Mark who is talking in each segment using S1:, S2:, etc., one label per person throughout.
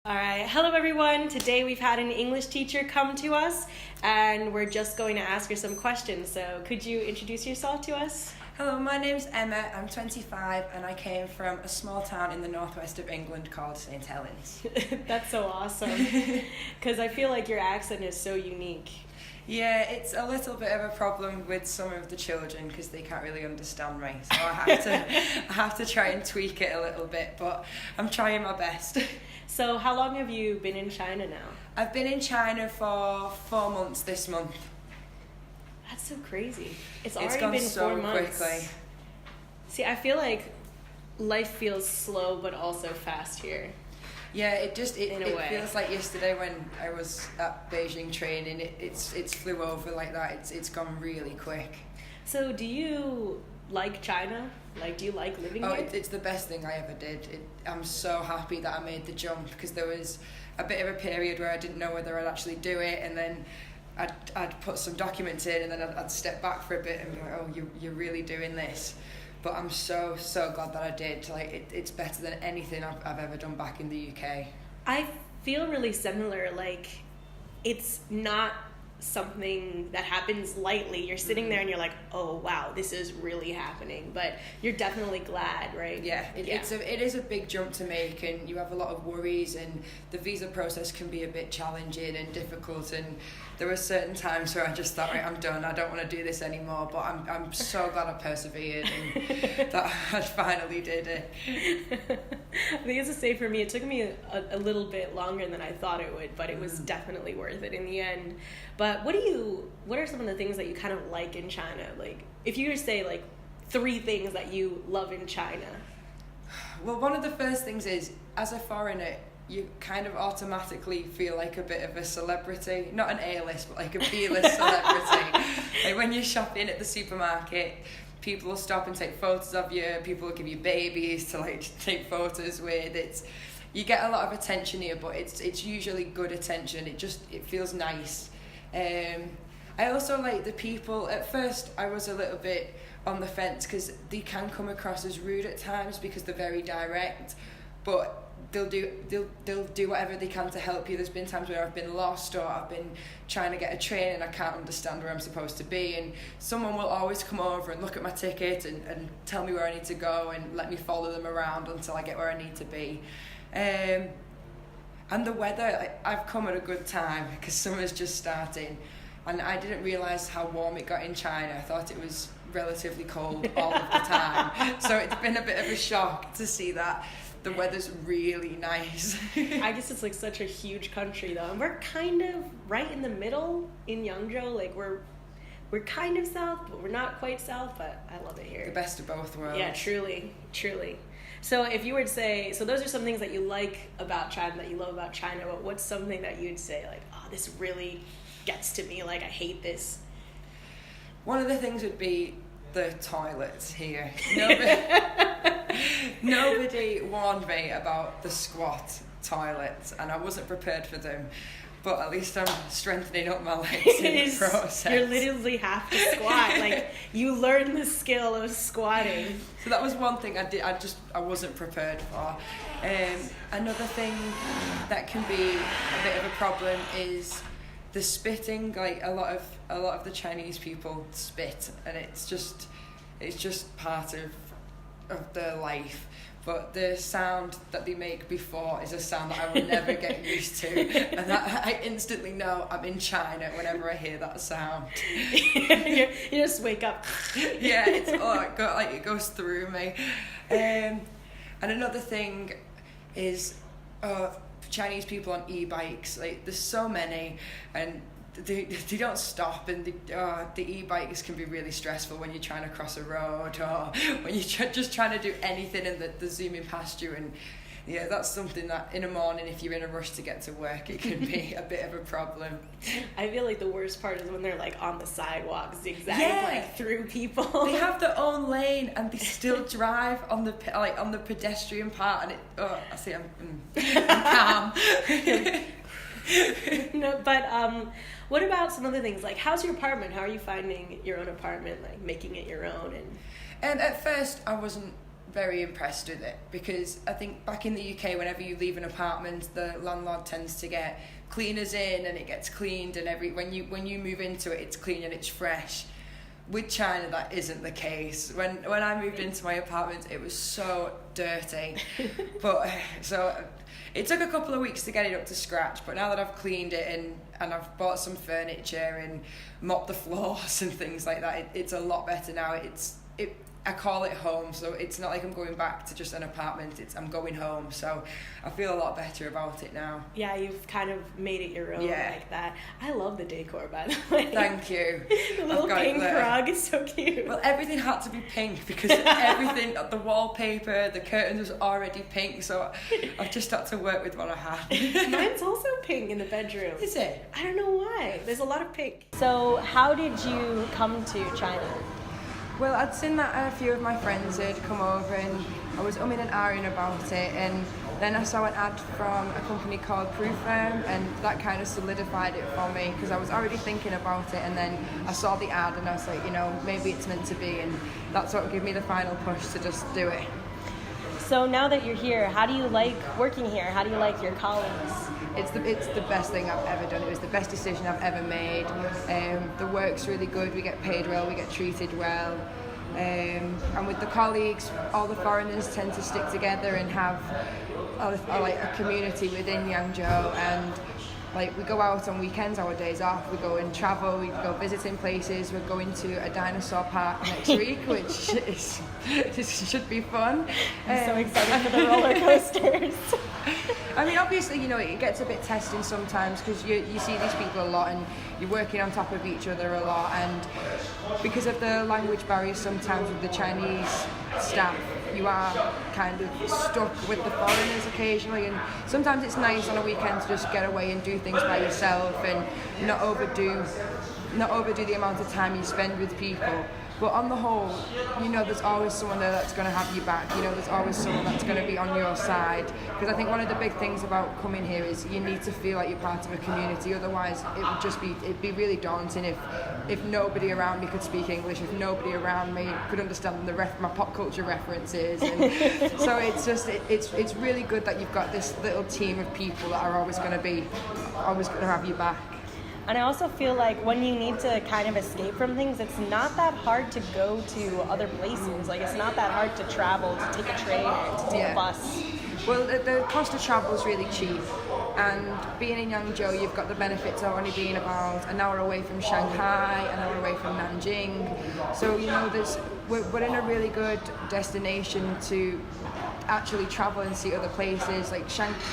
S1: All right, hello everyone. Today we've had an English teacher come to us and we're just going to ask her some questions. So could you introduce yourself to us?
S2: Hello, my name's Emma, I'm 25 and I came from a small town in the northwest of England called St Helens.
S1: That's so awesome because I feel like your accent is so unique.
S2: Yeah, it's a little bit of a problem with some of the children because they can't really understand me, so I have to try and tweak it a little bit, but I'm trying my best.
S1: So how long have you been in China now?
S2: I've been in China for 4 months this month.
S1: That's so crazy. It's
S2: It's
S1: already
S2: gone
S1: been
S2: so
S1: 4 months.
S2: quickly.
S1: See, I feel like life feels slow but also fast here.
S2: Yeah, it
S1: In a way.
S2: feels like yesterday when I was at Beijing training. It's flew over like that. It's gone really quick.
S1: So do you like China? Like, do you like living
S2: Oh,
S1: here?
S2: it's the best thing I ever did. I'm so happy that I made the jump because there was a bit of a period where I didn't know whether I'd actually do it, and then I'd put some documents in, and then I'd step back for a bit and be like, oh, you're really doing this. But I'm so glad that I did. Like, it's better than anything I've ever done back in the UK.
S1: I feel really similar. Like, it's not something that happens lightly. You're sitting there and you're like, oh wow, this is really happening, but you're definitely glad, right?
S2: Yeah, it is a big jump to make, and you have a lot of worries, and the visa process can be a bit challenging and difficult, and there were certain times where I just thought, right, I'm done, I don't want to do this anymore, but I'm so glad I persevered and that I finally did it.
S1: I think it's the same for me. It took me a little bit longer than I thought it would, but it was definitely worth it in the end. But what are some of the things that you kind of like in China? Like, if you were to say like 3 things that you love in China.
S2: Well, one of the first things is, as a foreigner, you kind of automatically feel like a bit of a celebrity. Not an A-list, but like a B-list celebrity. Like when you're shopping at the supermarket, people will stop and take photos of you. People will give you babies to like take photos with. You get a lot of attention here, but it's usually good attention. It feels nice. I also like the people. At first, I was a little bit on the fence because they can come across as rude at times because they're very direct, but they'll do whatever they can to help you. There's been times where I've been lost or I've been trying to get a train and I can't understand where I'm supposed to be, and someone will always come over and look at my ticket and tell me where I need to go and let me follow them around until I get where I need to be. And the weather, I've come at a good time because summer's just starting, and I didn't realise how warm it got in China. I thought it was relatively cold all of the time. So it's been a bit of a shock to see that the weather's really nice.
S1: I guess it's like such a huge country though, and we're kind of right in the middle in Yangzhou. Like we're kind of south, but we're not quite south, but I love it here.
S2: The best of both worlds.
S1: Yeah, truly. So if you were to say, so those are some things that you like about China, that you love about China, but what's something that you'd say like, oh, this really gets to me, like I hate this?
S2: One of the things would be the toilets here. Nobody warned me about the squat toilets, and I wasn't prepared for them. But at least I'm strengthening up my legs in the process.
S1: You literally have to squat. Like, you learn the skill of squatting.
S2: So that was one thing I wasn't prepared for. Another thing that can be a bit of a problem is the spitting. Like a lot of the Chinese people spit, and it's just part of their life. But the sound that they make before is a sound that I will never get used to, and that I instantly know I'm in China whenever I hear that sound.
S1: you just wake up.
S2: Yeah, it goes through me. And another thing is Chinese people on e-bikes. Like, there's so many, and they don't stop, and the e-bikes can be really stressful when you're trying to cross a road or when you're just trying to do anything and they're zooming past you. And yeah, that's something that in the morning, if you're in a rush to get to work, it can be a bit of a problem.
S1: I feel like the worst part is when they're like on the sidewalk, zigzagging like through people.
S2: They have their own lane and they still drive on the pedestrian part, and I see I'm calm.
S1: No, but what about some other things? Like, how's your apartment? How are you finding your own apartment, like making it your own?
S2: And at first I wasn't very impressed with it, because I think back in the UK, whenever you leave an apartment, the landlord tends to get cleaners in and it gets cleaned, and when you move into it, it's clean and it's fresh. With China, that isn't the case. When I moved into my apartment, it was so dirty. But so it took a couple of weeks to get it up to scratch, but now that I've cleaned it and I've bought some furniture and mopped the floors and things like that, it's a lot better now. I call it home, so it's not like I'm going back to just an apartment, I'm going home, so I feel a lot better about it now.
S1: Yeah, you've kind of made it your own like that. I love the decor, by the way.
S2: Thank you.
S1: The little pink rug is so cute.
S2: Well, everything had to be pink because everything, the wallpaper, the curtains was already pink, so I've just had to work with what I had.
S1: Mine's also pink in the bedroom.
S2: Is it?
S1: I don't know why. There's a lot of pink. So how did you come to China?
S2: Well, I'd seen that a few of my friends had come over and I was umming and ahhing about it, and then I saw an ad from a company called ProoFirm, and that kind of solidified it for me because I was already thinking about it, and then I saw the ad and I was like, maybe it's meant to be, and that sort of gave me the final push to just do it.
S1: So now that you're here, how do you like working here? How do you like your colleagues?
S2: It's the best thing I've ever done. It was the best decision I've ever made. The work's really good. We get paid well. We get treated well. And with the colleagues, all the foreigners tend to stick together and have a community within Yangzhou. And we go out on weekends, our days off. We go and travel. We go visiting places. We're going to a dinosaur park next week, which should be fun.
S1: I'm so excited for the roller coasters.
S2: I mean, obviously, it gets a bit testing sometimes because you see these people a lot and you're working on top of each other a lot, and because of the language barriers sometimes with the Chinese staff, you are kind of stuck with the foreigners occasionally, and sometimes it's nice on a weekend to just get away and do things by yourself and not overdo the amount of time you spend with people. But on the whole, there's always someone there that's going to have you back. There's always someone that's going to be on your side. Because I think one of the big things about coming here is you need to feel like you're part of a community. Otherwise, it'd be really daunting if nobody around me could speak English, if nobody around me could understand my pop culture references. And so it's really good that you've got this little team of people that are always going to have you back.
S1: And I also feel like when you need to kind of escape from things, it's not that hard to go to other places. Like, it's not that hard to travel, to take a train or to take a bus.
S2: Well, the cost of travel is really cheap. And being in Yangzhou, you've got the benefits of only being about an hour away from Shanghai, an hour away from Nanjing. So, we're in a really good destination to actually travel and see other places. Like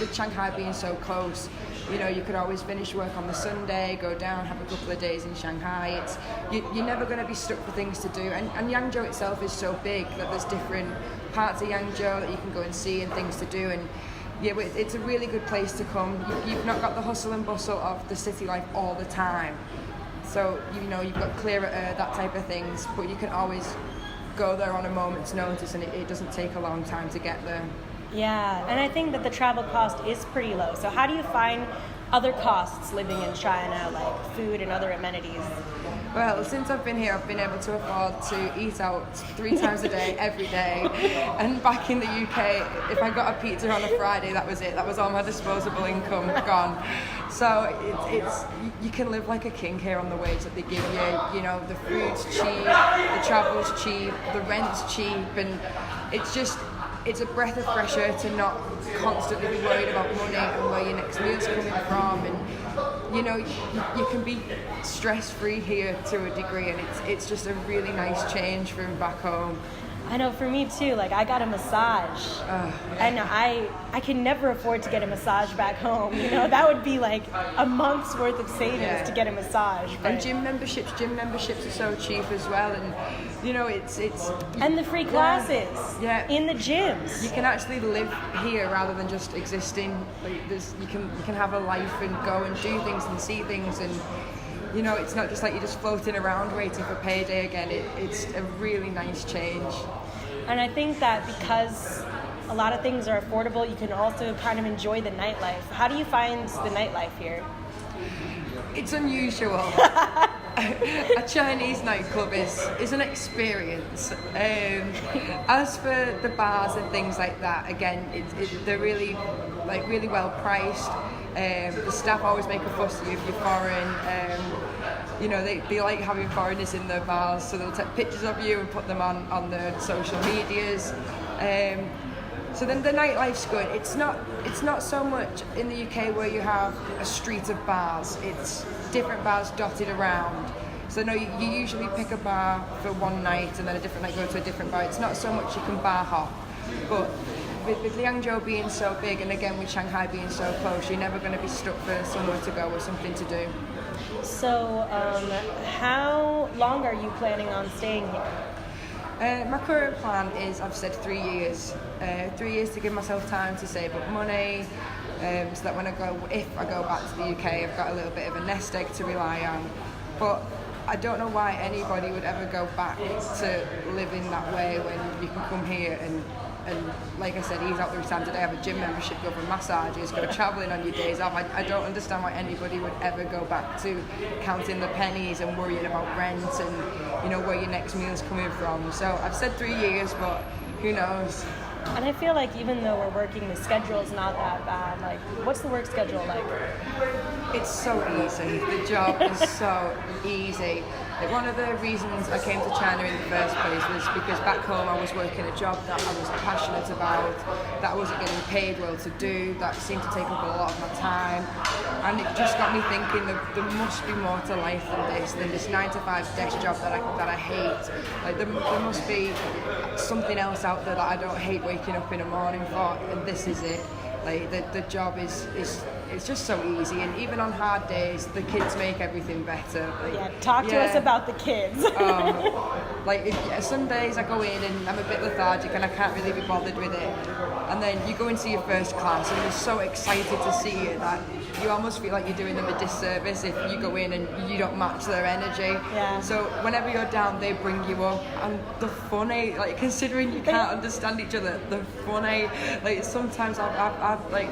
S2: with Shanghai being so close, you could always finish work on the Sunday, go down, have a couple of days in Shanghai. You're never going to be stuck for things to do. And Yangzhou itself is so big that there's different parts of Yangzhou that you can go and see and things to do. And it's a really good place to come. You've not got the hustle and bustle of the city life all the time. So, you've got clearer air, that type of things, but you can always go there on a moment's notice, and it doesn't take a long time to get there.
S1: Yeah, and I think that the travel cost is pretty low. So how do you find other costs living in China, like food and other amenities?
S2: Well, since I've been here, I've been able to afford to eat out 3 times a day, every day. And back in the UK, if I got a pizza on a Friday, that was it. That was all my disposable income gone. So you can live like a king here on the wage that they give you. The food's cheap, the travel's cheap, the rent's cheap, and it's a breath of fresh air to not constantly be worried about money and where your next meal's coming from. And you can be stress-free here to a degree, and it's just a really nice change from back home.
S1: I know, for me too, I got a massage, and I can never afford to get a massage back home. That would be like a month's worth of savings to get a massage. But...
S2: And gym memberships are so cheap as well, and it's
S1: and the free classes in the gyms.
S2: You can actually live here rather than just existing. You can have a life and go and do things and see things, and it's not just like you're just floating around waiting for payday again. It's a really nice change.
S1: And I think that because a lot of things are affordable, you can also kind of enjoy the nightlife. How do you find the nightlife here?
S2: It's unusual. A Chinese nightclub is an experience. As for the bars and things like that, again, they're really well priced. The staff always make a fuss of you if you're foreign. They like having foreigners in their bars, so they'll take pictures of you and put them on their social medias. So then the nightlife's good. It's not so much in the UK where you have a street of bars. It's different bars dotted around. So no, you usually pick a bar for one night and then a different night go to a different bar. It's not so much you can bar hop, but with Liangzhou being so big and again with Shanghai being so close, you're never going to be stuck for somewhere to go or something to do.
S1: So how long are you planning on staying here?
S2: My current plan is, I've said 3 years. 3 years to give myself time to save up money, so that if I go back to the UK, I've got a little bit of a nest egg to rely on. But I don't know why anybody would ever go back to living that way when you can come here and like I said, ease out the time today, have a gym membership, go for massages, go travelling on your days off. I don't understand why anybody would ever go back to counting the pennies and worrying about rent and where your next meal's coming from. So I've said 3 years, but who knows?
S1: And I feel like even though we're working, the schedule's not that bad. Like, what's the work schedule like?
S2: It's so easy. The job is so easy. One of the reasons I came to China in the first place was because back home I was working a job that I was passionate about, that I wasn't getting paid well to do, that seemed to take up a lot of my time. And it just got me thinking that there must be more to life than this 9-to-5 desk job that I hate. Like there must be something else out there that I don't hate waking up in the morning for, and this is it. Like the job is it's just so easy, and even on hard days, the kids make everything better.
S1: Talk to us about the kids.
S2: Some days I go in and I'm a bit lethargic and I can't really be bothered with it. And then you go into your first class and they're so excited to see you that you almost feel like you're doing them a disservice if you go in and you don't match their energy.
S1: Yeah.
S2: So whenever you're down, they bring you up, and they're funny. Like considering you can't understand each other, they're funny. Like sometimes I've like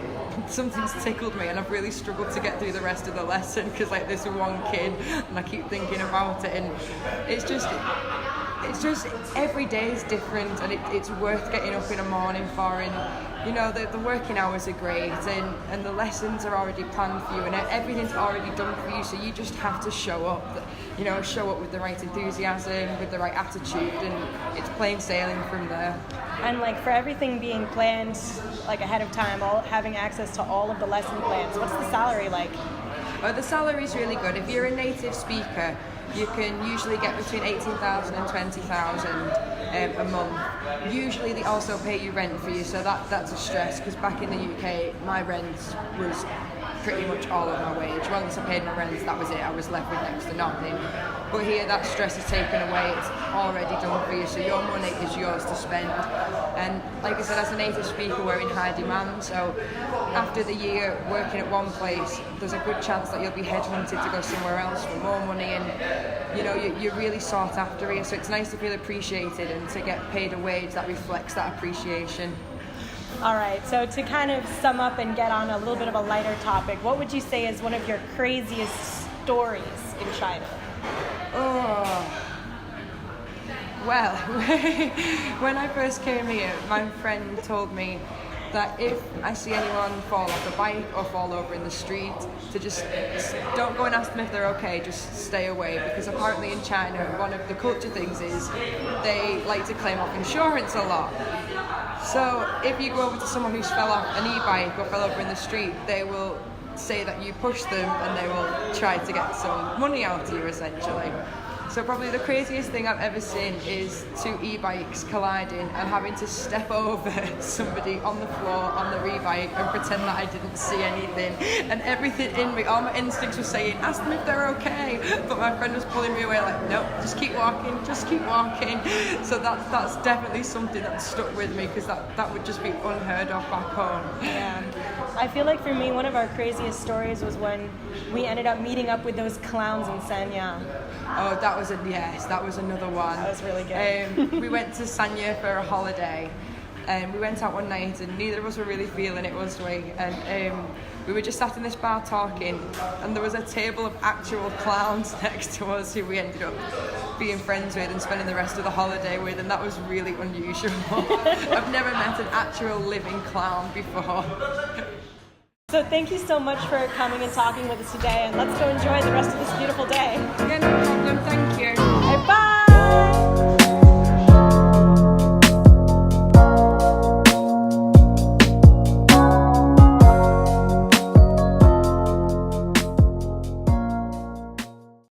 S2: something's tickled me and I've really struggled to get through the rest of the lesson because like this one kid, and I keep thinking about it, and it's just every day is different, and it's worth getting up in the morning for. And the working hours are great, and the lessons are already planned for you, and everything's already done for you, so you just have to show up with the right enthusiasm, with the right attitude, and it's plain sailing from there.
S1: And like for everything being planned like ahead of time, having access to all of the lesson plans, what's the salary like?
S2: The salary's really good. If you're a native speaker, you can usually get between 18,000 and 20,000 a month. Usually they also pay you rent for you, so that's a stress, because back in the UK my rent was pretty much all of my wage. Once I paid my rent, that was it. I was left with next to nothing. But here that stress is taken away, it's already done for you, so your money is yours to spend. And like I said, as a native speaker, we're in high demand, so after the year working at one place, there's a good chance that you'll be headhunted to go somewhere else for more money, and you're really sought after here, so it's nice to feel appreciated and to get paid a wage that reflects that appreciation.
S1: All right, so to kind of sum up and get on a little bit of a lighter topic, what would you say is one of your craziest stories in China?
S2: Well, when I first came here, my friend told me that if I see anyone fall off a bike or fall over in the street, to just don't go and ask them if they're okay, just stay away, because apparently in China, one of the culture things is they like to claim off insurance a lot. So if you go over to someone who's fell off an e-bike or fell over in the street, they will say that you pushed them and they will try to get some money out of you, essentially. So probably the craziest thing I've ever seen is 2 e-bikes colliding and having to step over somebody on the floor on the e-bike and pretend that I didn't see anything. And everything in me, all my instincts were saying, ask them if they're okay. But my friend was pulling me away like, nope, just keep walking, just keep walking. So that's definitely something that stuck with me, because that would just be unheard of back home.
S1: Yeah. I feel like for me, one of our craziest stories was when we ended up meeting up with those clowns in Sanya.
S2: Oh, that was another one.
S1: That was really good.
S2: We went to Sanya for a holiday, And we went out one night and neither of us were really feeling it, was we? And we were just sat in this bar talking, and there was a table of actual clowns next to us who we ended up being friends with and spending the rest of the holiday with, and that was really unusual. I've never met an actual living clown before.
S1: So thank you so much for coming and talking with us today, and let's go enjoy the rest of the